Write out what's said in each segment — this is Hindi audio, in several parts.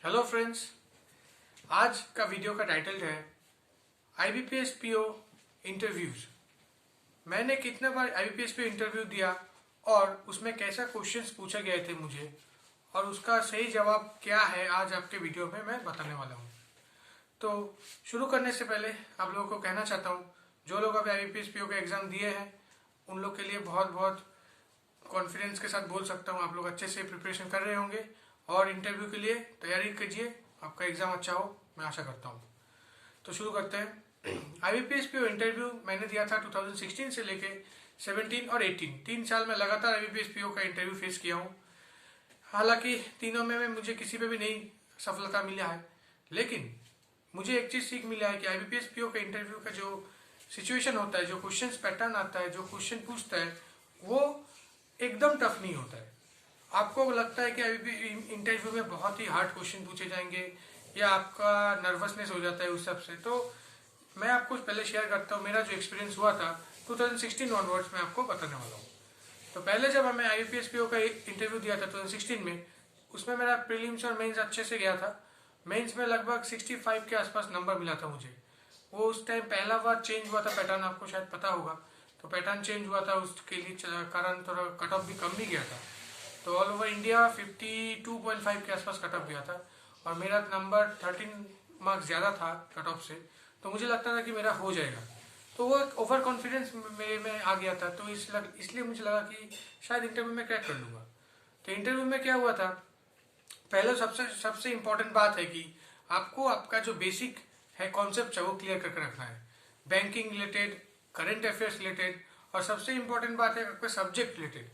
हेलो फ्रेंड्स, आज का वीडियो का टाइटल है आईबीपीएस पीओ इंटरव्यूज। मैंने कितने बार आईबीपीएस पीओ इंटरव्यू दिया और उसमें कैसा क्वेश्चंस पूछे गए थे मुझे और उसका सही जवाब क्या है, आज आपके वीडियो में मैं बताने वाला हूँ। तो शुरू करने से पहले आप लोगों को कहना चाहता हूँ, जो लोग अभी आईबीपीएस पीओ का एग्ज़ाम दिए हैं उन लोग के लिए बहुत बहुत कॉन्फिडेंस के साथ बोल सकता हूँ, आप लोग अच्छे से प्रिपरेशन कर रहे होंगे और इंटरव्यू के लिए तैयारी कीजिए। आपका एग्ज़ाम अच्छा हो, मैं आशा करता हूँ। तो शुरू करते हैं। आईबीपीएस पीओ इंटरव्यू मैंने दिया था 2016 से लेके 17 और 18, 3 साल में लगातार आईबीपीएस पीओ का इंटरव्यू फेस किया हूँ। हालांकि तीनों में मुझे किसी पे भी नहीं सफलता मिला है, लेकिन मुझे एक चीज़ सीख मिला है कि आईबीपीएस पीओ का इंटरव्यू का जो सिचुएशन होता है, जो क्वेश्चन पैटर्न आता है, जो क्वेश्चन पूछता है, वो एकदम टफ नहीं होता है। आपको लगता है कि इंटरव्यू में बहुत ही हार्ड क्वेश्चन पूछे जाएंगे या आपका नर्वसनेस हो जाता है उस सब से, तो मैं आपको पहले शेयर करता हूँ मेरा जो एक्सपीरियंस हुआ था 2016 ऑनवर्ड्स में आपको बताने वाला हूँ। तो पहले जब हमें आईबीपीएस पीओ का इंटरव्यू दिया था 2016 में, उसमें मेरा प्रीलिम्स और मेंस अच्छे से गया था। मेंस में लगभग 65 के आसपास नंबर मिला था मुझे। वो उस टाइम पहला बार चेंज हुआ था पैटर्न, आपको शायद पता होगा। तो पैटर्न चेंज हुआ था, उसके लिए कारण थोड़ा कट ऑफ भी कम भी गया था। तो ऑल ओवर इंडिया 52.5 के आसपास कट ऑफ गया था और मेरा नंबर 13 मार्क्स ज़्यादा था कट ऑफ से। तो मुझे लगता था कि मेरा हो जाएगा, तो वो एक ओवर कॉन्फिडेंस मेरे में आ गया था। तो इसलिए मुझे लगा कि शायद इंटरव्यू में क्रैक कर लूँगा। तो इंटरव्यू में क्या हुआ था, पहले सबसे इम्पोर्टेंट बात है कि आपको आपका जो बेसिक है कॉन्सेप्ट है वो क्लियर करके रखना है। Banking related, current affairs related, और सबसे इम्पोर्टेंट बात है आपका सब्जेक्ट रिलेटेड।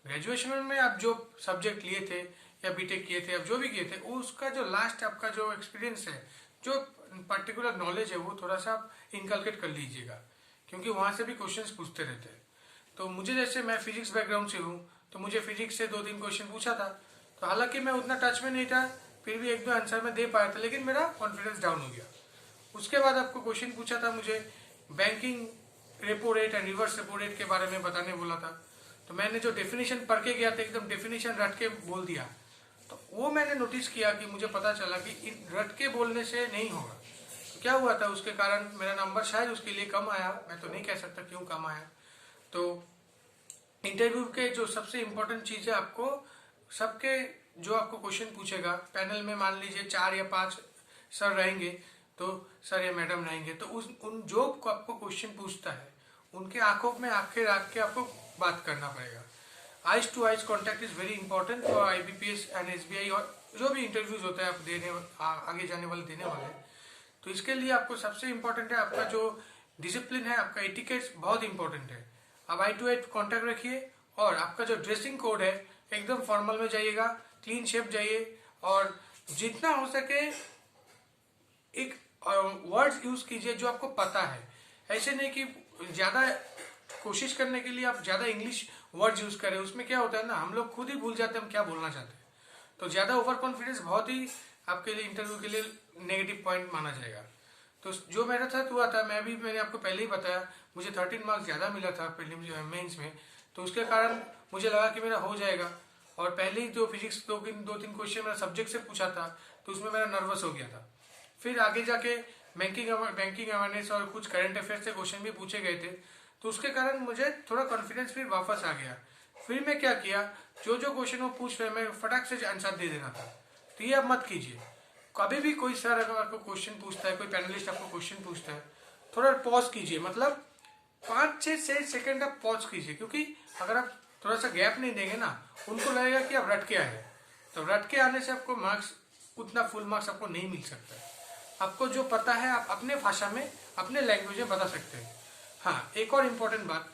ग्रेजुएशन में आप जो सब्जेक्ट लिए थे या बीटेक किए थे, आप जो भी किए थे, उसका जो लास्ट आपका जो एक्सपीरियंस है, जो पर्टिकुलर नॉलेज है, वो थोड़ा सा आप इनकलकेट कर लीजिएगा, क्योंकि वहाँ से भी क्वेश्चंस पूछते रहते हैं। तो मुझे, जैसे मैं फिजिक्स बैकग्राउंड से हूँ, तो मुझे फिजिक्स से 2-3 क्वेश्चन पूछा था। तो हालांकि मैं उतना टच में नहीं था, फिर भी 1-2 आंसर में दे पाया था, लेकिन मेरा कॉन्फिडेंस डाउन हो गया। उसके बाद आपको क्वेश्चन पूछा था मुझे banking repo rate and reverse repo rate के बारे में बताने बोला था। तो मैंने जो डेफिनेशन पढ़ के गया था, एकदम डेफिनेशन रट के बोल दिया। तो वो मैंने नोटिस किया कि मुझे पता चला कि इन रट के बोलने से नहीं होगा। तो क्या हुआ था, उसके कारण मेरा नंबर शायद उसके लिए कम आया, मैं तो नहीं कह सकता क्यों कम आया। तो इंटरव्यू के जो सबसे इम्पोर्टेंट चीज़ है, आपको सबके जो आपको क्वेश्चन पूछेगा, पैनल में मान लीजिए 4 या 5 सर रहेंगे, तो सर या मैडम रहेंगे, तो उन जो आपको क्वेश्चन पूछता है उनके आंखों में आंखें रख के आपको बात करना पड़ेगा। Eyes to eyes contact is very important for IBPS and SBI और जो भी इंटरव्यूज होता है आप देने आगे जाने वाले देने वाले। तो इसके लिए आपको सबसे इम्पोर्टेंट है आपका जो डिसिप्लिन है, आपका एटिकेट्स बहुत इंपॉर्टेंट है। आप आई टू आई कॉन्टैक्ट रखिए और आपका जो ड्रेसिंग कोड है एकदम फॉर्मल में जाइएगा, क्लीन शेप जाइए और जितना हो सके एक वर्ड्स यूज कीजिए जो आपको पता है। ऐसे नहीं कि ज़्यादा कोशिश करने के लिए आप ज़्यादा इंग्लिश वर्ड्स यूज करें, उसमें क्या होता है ना, हम लोग खुद ही भूल जाते हैं हम क्या बोलना चाहते हैं। तो ज़्यादा ओवर कॉन्फिडेंस बहुत ही आपके लिए इंटरव्यू के लिए नेगेटिव पॉइंट माना जाएगा। तो जो मेरे साथ हुआ था, मैंने आपको पहले ही बताया, मुझे 13 मार्क्स ज़्यादा मिला था प्रीलिम्स मेंस में। तो उसके कारण मुझे लगा कि मेरा हो जाएगा। और पहले ही जो फिजिक्स 2-3 क्वेश्चन मेरा सब्जेक्ट से पूछा था, तो उसमें मेरा नर्वस हो गया था। फिर आगे जाके बैंकिंग अवेयरनेस और कुछ करंट अफेयर्स से क्वेश्चन भी पूछे गए थे, तो उसके कारण मुझे थोड़ा कॉन्फिडेंस फिर वापस आ गया। फिर मैं क्या किया, जो जो क्वेश्चन वो पूछ रहे मैं फटाक से आंसर दे देना था। तो ये आप मत कीजिए। कभी भी कोई सर अगर आपको क्वेश्चन पूछता है, कोई पैनलिस्ट आपको क्वेश्चन पूछता है, थोड़ा पॉज कीजिए, मतलब 5-6 सेकंड आप पॉज कीजिए, क्योंकि अगर आप थोड़ा सा गैप नहीं देंगे ना, उनको लगेगा कि आप रट के आए हैं। तो रट के आने से आपको मार्क्स, उतना फुल मार्क्स आपको नहीं मिल सकता है। आपको जो पता है आप अपने भाषा में, अपने लैंग्वेज में बता सकते हैं। हाँ, एक और इम्पोर्टेंट बात,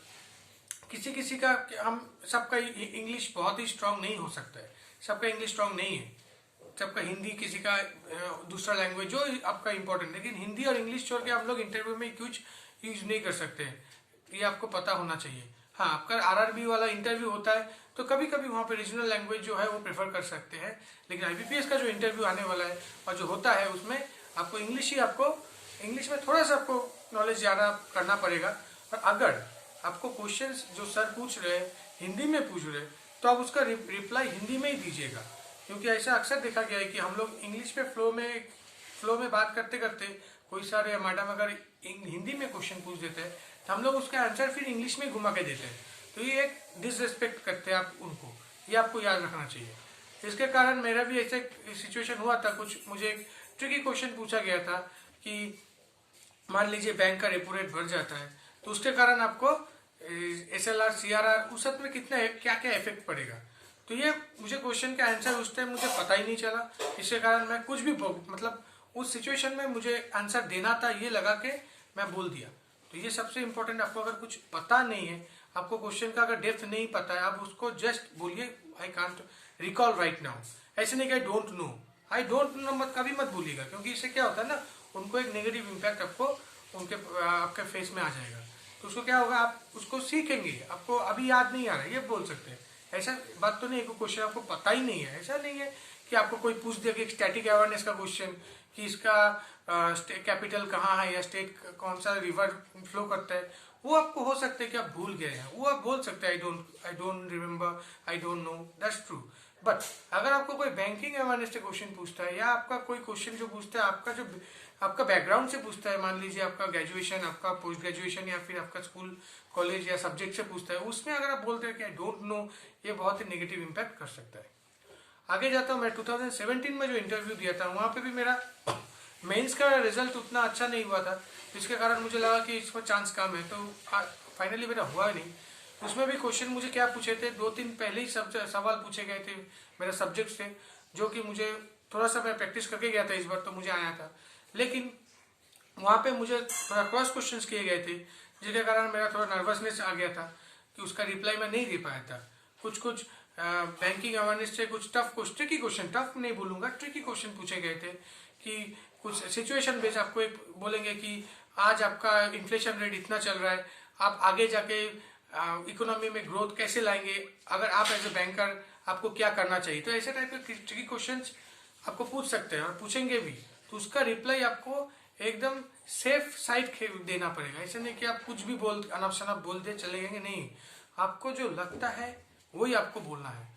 किसी का, हम सबका इंग्लिश बहुत ही स्ट्रांग नहीं हो सकता है, सबका इंग्लिश स्ट्रांग नहीं है, सबका हिंदी, किसी का दूसरा लैंग्वेज जो आपका इम्पोर्टेंट, लेकिन हिंदी और इंग्लिश छोड़ के आप लोग इंटरव्यू में कुछ यूज नहीं कर सकते हैं, ये आपको पता होना चाहिए। हाँ, आपका आरआरबी वाला इंटरव्यू होता है तो कभी कभी वहाँ पे रीजनल लैंग्वेज जो है वो प्रेफर कर सकते हैं, लेकिन आईबीपीएस का जो इंटरव्यू आने वाला है और जो होता है उसमें आपको इंग्लिश में थोड़ा सा आपको नॉलेज ज़्यादा करना पड़ेगा। और अगर आपको क्वेश्चंस जो सर पूछ रहे हैं हिंदी में पूछ रहे हैं, तो आप उसका रिप्लाई हिंदी में ही दीजिएगा। क्योंकि ऐसा अक्सर देखा गया है कि हम लोग इंग्लिश पे फ्लो में बात करते करते कोई सर या मैडम अगर हिंदी में क्वेश्चन पूछ देते हैं तो हम लोग उसका आंसर फिर इंग्लिश में घुमा के देते हैं, तो ये एक डिसरिस्पेक्ट करते हैं आप उनको, ये आपको याद रखना चाहिए। इसके कारण मेरा भी ऐसे सिचुएशन हुआ था, कुछ मुझे एक ट्रिकी क्वेश्चन पूछा गया था कि मान लीजिए बैंक का रेपो रेट बढ़ जाता है तो उसके कारण आपको SLR CRR उस सब में कितना क्या क्या इफेक्ट पड़ेगा। तो ये मुझे क्वेश्चन का आंसर उस टाइम मुझे पता ही नहीं चला, इसके कारण मैं कुछ भी मतलब उस सिचुएशन में मुझे आंसर देना था ये लगा के मैं बोल दिया। तो ये सबसे इम्पोर्टेंट, आपको अगर कुछ पता नहीं है, आपको क्वेश्चन का अगर डेप्थ नहीं पता है, आप उसको जस्ट बोलिए I can't recall right now, ऐसे नहीं कि I don't know. I don't know मत कभी मत बोलिएगा, क्योंकि इससे क्या होता है ना, उनको एक नेगेटिव इम्पैक्ट आपके फेस में आ जाएगा। तो उसको क्या होगा, आप उसको सीखेंगे, आपको अभी याद नहीं आ रहा है ये बोल सकते हैं। ऐसा बात तो नहीं है कि क्वेश्चन आपको पता ही नहीं है, ऐसा नहीं है कि आपको कोई पूछ दिया कि स्टैटिक अवेयरनेस का क्वेश्चन कि इसका कैपिटल कहाँ है या स्टेट कौन सा रिवर फ्लो करता है, वो आपको हो सकता है कि आप भूल गए हैं, वो आप बोल सकते हैं I don't remember, I don't know, that's true. But अगर आपको कोई बैंकिंग अवेयरनेस से क्वेश्चन पूछता है या आपका कोई क्वेश्चन जो पूछता है आपका बैकग्राउंड से पूछता है, मान लीजिए आपका ग्रेजुएशन, आपका पोस्ट ग्रेजुएशन या फिर आपका स्कूल कॉलेज या सब्जेक्ट से पूछता है, उसमें अगर आप बोलते हैं कि आई डोंट नो, ये बहुत ही नेगेटिव इम्पैक्ट कर सकता है। आगे जाता हूँ मैं 2017 में जो इंटरव्यू दिया था वहाँ पे भी मेरा मेंस का रिजल्ट उतना अच्छा नहीं हुआ था, जिसके कारण मुझे लगा कि इसमें चांस कम है, तो फाइनली मेरा हुआ नहीं। उसमें भी क्वेश्चन मुझे क्या पूछे थे, 2-3 पहले ही सवाल पूछे गए थे मेरे सब्जेक्ट से, जो कि मुझे थोड़ा सा मैं प्रैक्टिस करके गया था इस बार, तो मुझे आया था। लेकिन वहाँ पे मुझे थोड़ा क्रॉस क्वेश्चंस किए गए थे, जिसके कारण मेरा थोड़ा नर्वसनेस आ गया था कि उसका रिप्लाई मैं नहीं दे पाया था। कुछ बैंकिंग अवेयरनेस से कुछ ट्रिकी क्वेश्चन, टफ नहीं बोलूँगा, ट्रिकी क्वेश्चन पूछे गए थे कि कुछ सिचुएशन बेस्ड आपको एक बोलेंगे कि आज आपका इन्फ्लेशन रेट इतना चल रहा है, आप आगे जाके इकोनॉमी में ग्रोथ कैसे लाएंगे, अगर आप एज ए बैंकर आपको क्या करना चाहिए। तो ऐसे टाइप के ट्रिकी क्वेश्चंस आपको पूछ सकते हैं और पूछेंगे भी, तो उसका रिप्लाई आपको एकदम सेफ साइड देना पड़ेगा। ऐसे नहीं कि आप कुछ भी अनफ शनफ बोल दे चले जाएंगे, नहीं, आपको जो लगता है वही आपको बोलना है,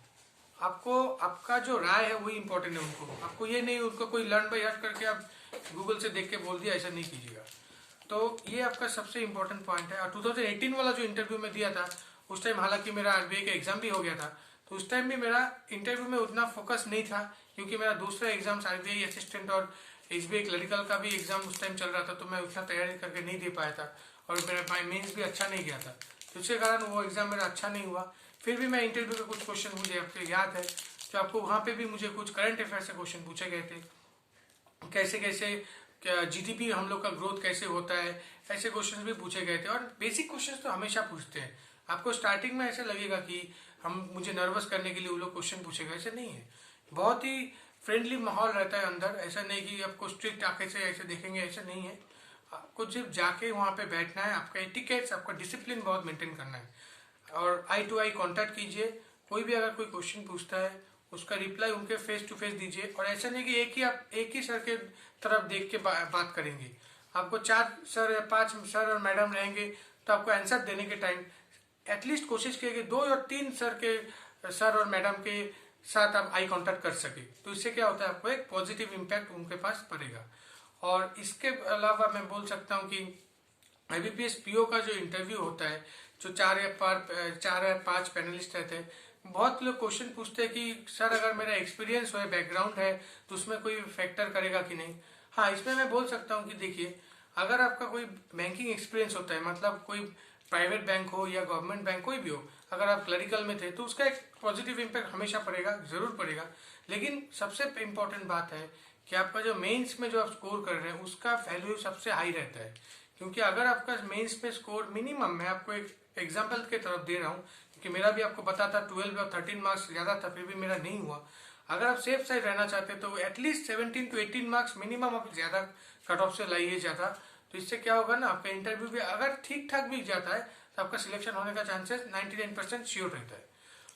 आपको आपका जो राय है वही इंपॉर्टेंट है उनको, आपको ये नहीं उनको कोई लर्न बाय हार्ट करके आप गूगल से देख के बोल दिया, ऐसा नहीं कीजिएगा। तो ये आपका सबसे इम्पोर्टेंट पॉइंट है। और 2018 वाला जो इंटरव्यू में दिया था उस टाइम हालांकि मेरा RBI का एग्जाम भी हो गया था, तो उस टाइम भी मेरा इंटरव्यू में उतना फोकस नहीं था, क्योंकि मेरा दूसरा एग्जाम RBI असिस्टेंट और SBI क्लरिकल का भी एग्जाम उस टाइम चल रहा था, तो मैं उतना तैयारी करके नहीं दे पाया था और मेरा मेंस भी अच्छा नहीं गया था, तो इसके कारण वो एग्जाम मेरा अच्छा नहीं हुआ। फिर भी मैं इंटरव्यू के कुछ क्वेश्चन मुझे आपको याद है, तो आपको वहाँ पे भी मुझे कुछ करंट अफेयर से क्वेश्चन पूछे गए थे, कैसे कैसे GDP हम लोग का ग्रोथ कैसे होता है, ऐसे क्वेश्चन भी पूछे गए थे। और बेसिक क्वेश्चन तो हमेशा पूछते हैं, आपको स्टार्टिंग में ऐसा लगेगा कि मुझे नर्वस करने के लिए वो लोग क्वेश्चन पूछेगा, ऐसे नहीं है, बहुत ही फ्रेंडली माहौल रहता है अंदर। ऐसा नहीं कि आपको स्ट्रिक्ट आके से ऐसे देखेंगे, ऐसा नहीं है, आपको सिर्फ जाके वहाँ पे बैठना है, आपका एटिकेट्स, आपका डिसिप्लिन बहुत मेंटेन करना है और आई टू आई कॉन्टैक्ट कीजिए। कोई भी अगर कोई क्वेश्चन पूछता है उसका रिप्लाई उनके फेस टू फेस दीजिए, और ऐसा नहीं कि एक ही सर के तरफ देख के बात करेंगे, आपको 4 सर या 5 सर और मैडम रहेंगे, तो आपको आंसर देने के टाइम एटलीस्ट कोशिश कीजिए कि 2 या 3 सर और मैडम के साथ आप आई कांटेक्ट कर सके, तो इससे क्या होता है आपको एक पॉजिटिव इम्पैक्ट उनके पास पड़ेगा। और इसके अलावा मैं बोल सकता हूँ कि IBPS PO का जो इंटरव्यू होता है, जो 4 या 5 पैनलिस्ट रहते हैं, बहुत लोग क्वेश्चन पूछते हैं कि सर अगर मेरा एक्सपीरियंस है, बैकग्राउंड है, तो उसमें कोई फैक्टर करेगा कि नहीं। हाँ, इसमें मैं बोल सकता हूँ कि देखिए, अगर आपका कोई बैंकिंग एक्सपीरियंस होता है, मतलब कोई प्राइवेट बैंक हो या गवर्नमेंट बैंक कोई भी हो, अगर आप क्लरिकल में थे तो उसका एक पॉजिटिव इम्पैक्ट हमेशा पड़ेगा, जरूर पड़ेगा। लेकिन सबसे इम्पोर्टेंट बात है कि आपका जो मेंस में जो आप स्कोर कर रहे हैं उसका वैल्यू सबसे हाई रहता है, क्योंकि अगर आपका मेंस में स्कोर मिनिमम, मैं आपको एक एग्जाम्पल के तरफ दे रहा हूँ, क्योंकि मेरा भी आपको पता था 12 और 13 मार्क्स ज़्यादा था, फिर भी मेरा नहीं हुआ। अगर आप सेफ साइड रहना चाहते हैं तो एटलीस्ट 17 to 18 मार्क्स मिनिमम आप ज़्यादा कट ऑफ से लाइए ज़्यादा, तो इससे क्या होगा ना, आपका इंटरव्यू भी अगर ठीक ठाक भी जाता है तो आपका सिलेक्शन होने का चांसेस 99% श्योर रहता है।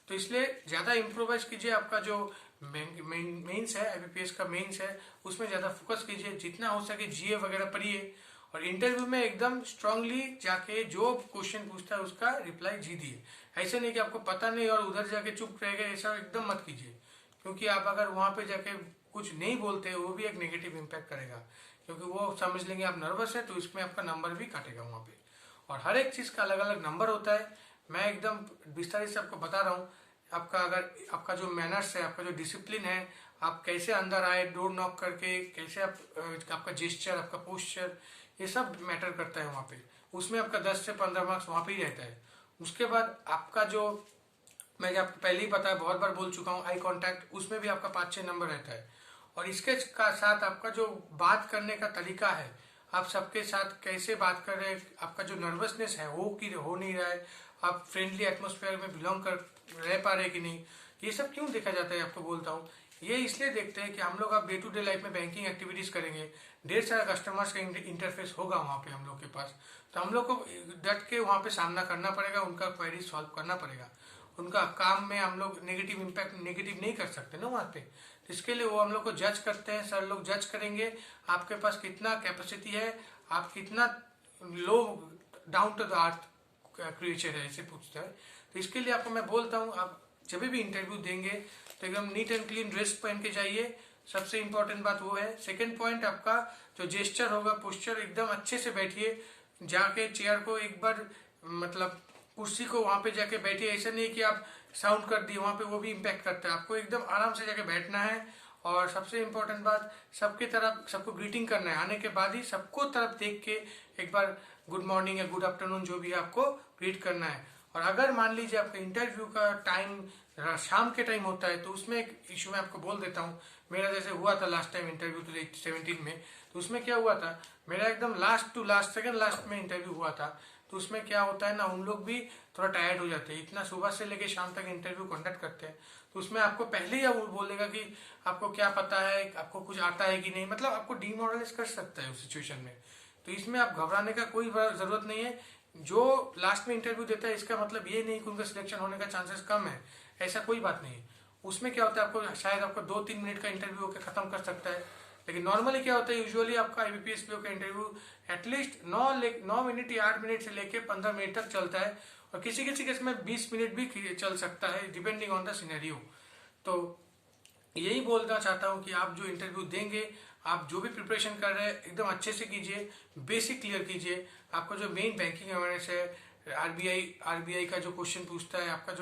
तो इसलिए ज़्यादा इम्प्रोवाइज कीजिए, आपका जो मेंस है, IBPS का मेंस है, उसमें ज़्यादा फोकस कीजिए, जितना हो सके GA वगैरह पढ़िए, और इंटरव्यू में एकदम स्ट्रांगली जाके जो क्वेश्चन पूछता है उसका रिप्लाई जी दिए। ऐसे नहीं कि आपको पता नहीं और उधर जाके चुप रहेगा, ऐसा एकदम मत कीजिए, क्योंकि आप अगर वहाँ पे जाके कुछ नहीं बोलते वो भी एक नेगेटिव इम्पैक्ट करेगा, क्योंकि वो समझ लेंगे आप नर्वस है, तो इसमें आपका नंबर भी काटेगा वहाँ पे। और हर एक चीज़ का अलग अलग नंबर होता है। मैं एकदम विस्तारित से आपको बता रहा हूँ। आपका अगर आपका जो मैनर्स है, आपका जो डिसिप्लिन है, आप कैसे अंदर आए डोर नॉक करके, कैसे आप आपका जेस्चर, आपका पोस्चर, ये सब मैटर करता है वहाँ पे। उसमें आपका 10 से 15 मार्क्स वहाँ पे ही रहता है। उसके बाद आपका जो, मैंने आपको पहले ही पता है, बहुत बार बोल चुका हूँ, आई कांटेक्ट, उसमें भी आपका 5-6 नंबर रहता है। और इसके का साथ आपका जो बात करने का तरीका है, आप सबके साथ कैसे बात कर रहे हैं, आपका जो नर्वसनेस है वो कि हो नहीं रहा है, आप फ्रेंडली एटमोसफेयर में बिलोंग कर रह पा रहे कि नहीं, ये सब क्यों देखा जाता है आपको बोलता हूँ। ये इसलिए देखते हैं कि हम लोग अब डे टू डे लाइफ में बैंकिंग एक्टिविटीज करेंगे, ढेर सारा कस्टमर्स का इंटरफेस होगा वहाँ पे हम लोग के पास, तो हम लोग को डट के वहाँ पे सामना करना पड़ेगा, उनका क्वेरी सॉल्व करना पड़ेगा। उनका काम में हम लोग नेगेटिव इम्पैक्ट नेगेटिव नहीं कर सकते ना वहाँ पे, तो इसके लिए वो हम लोग को जज करते हैं। सर लोग जज करेंगे आपके पास कितना कैपेसिटी है, आप कितना low down to the earth creature है, ऐसे पूछता है। तो इसके लिए आपको मैं बोलता हूँ, आप जब भी इंटरव्यू देंगे तो एकदम नीट एंड क्लीन ड्रेस पहन के जाइए, सबसे इंपॉर्टेंट बात वो है। सेकंड पॉइंट, आपका जो जेस्चर होगा, पोस्चर, एकदम अच्छे से बैठिए, जाके चेयर को एक बार मतलब कुर्सी को वहां पे जाके बैठिए। ऐसा नहीं कि आप साउंड कर दिए वहां पे, वो भी इम्पैक्ट करता है। आपको एकदम आराम से जाके बैठना है। और सबसे इम्पोर्टेंट बात, सबके तरफ सबको ग्रीटिंग करना है, आने के बाद ही सबको तरफ देख के एक बार गुड मॉर्निंग या गुड आफ्टरनून जो भी आपको ग्रीट करना है। और अगर मान लीजिए आपका इंटरव्यू का टाइम शाम के टाइम होता है, तो उसमें एक इशू मैं आपको बोल देता हूँ। मेरा जैसे हुआ था लास्ट टाइम इंटरव्यू 2017 में, तो उसमें क्या हुआ था, मेरा एकदम last to last second last में इंटरव्यू हुआ था। तो उसमें क्या होता है ना, उन लोग भी थोड़ा टायर्ड हो जाते हैं, इतना सुबह से लेके शाम तक इंटरव्यू कंडक्ट करते हैं। तो उसमें आपको पहले ही वो बोलेगा कि आपको क्या पता है, आपको कुछ आता है कि नहीं, मतलब आपको डिमोरलाइज कर सकता है उस सिचुएशन में। तो इसमें आप घबराने का कोई जरूरत नहीं है। जो लास्ट में इंटरव्यू देता है, इसका मतलब ये नहीं कि उनका सिलेक्शन होने का चांसेस कम है, ऐसा कोई बात नहीं है। उसमें क्या होता है, आपको शायद आपको 2-3 मिनट का इंटरव्यू होकर खत्म कर सकता है। लेकिन नॉर्मली क्या होता है, यूजुअली आपका IBPS PO का इंटरव्यू एटलीस्ट 9 मिनट या 8 मिनट से लेके 15 मिनट तक चलता है, और किसी किसी केस में 20 मिनट भी चल सकता है, डिपेंडिंग ऑन द सिनेरियो। तो यही बोलना चाहता हूँ कि आप जो इंटरव्यू देंगे, आप जो भी प्रिपरेशन कर रहे हैं, एकदम अच्छे से कीजिए, बेसिक क्लियर कीजिए। आपका जो मेन बैंकिंग अवेयरनेस है, आरबीआई का जो क्वेश्चन पूछता है, आपका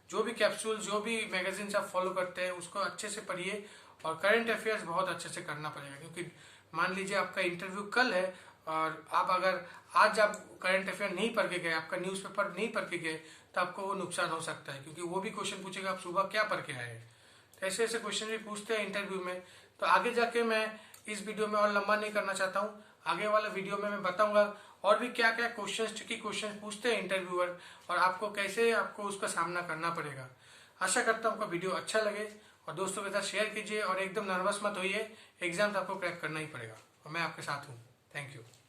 जो भी कैप्सूल, जो भी मैगजीन्स आप फॉलो करते हैं, उसको अच्छे से पढ़िए। और करंट अफेयर्स बहुत अच्छे से करना पड़ेगा, क्योंकि मान लीजिए आपका इंटरव्यू कल है और आप अगर आज आप करंट अफेयर नहीं पढ़ के गए, आपका न्यूज़पेपर नहीं पढ़ के गए, तो आपको वो नुकसान हो सकता है, क्योंकि वो भी क्वेश्चन पूछेगा आप सुबह क्या पढ़ के आए हैं। तो ऐसे ऐसे क्वेश्चन भी पूछते हैं इंटरव्यू में। तो आगे जाके मैं इस वीडियो में और लंबा नहीं करना चाहता हूँ, आगे वाले वीडियो में मैं बताऊंगा और भी क्या क्या क्वेश्चन, ट्रिकी क्वेश्चन पूछते हैं इंटरव्यूअर, और आपको कैसे आपको उसका सामना करना पड़ेगा। आशा करता हूँ आपका वीडियो अच्छा लगे, और दोस्तों के साथ शेयर कीजिए। और एकदम नर्वस मत होइए, एग्जाम आपको क्रैक करना ही पड़ेगा, और मैं आपके साथ हूँ। Thank you.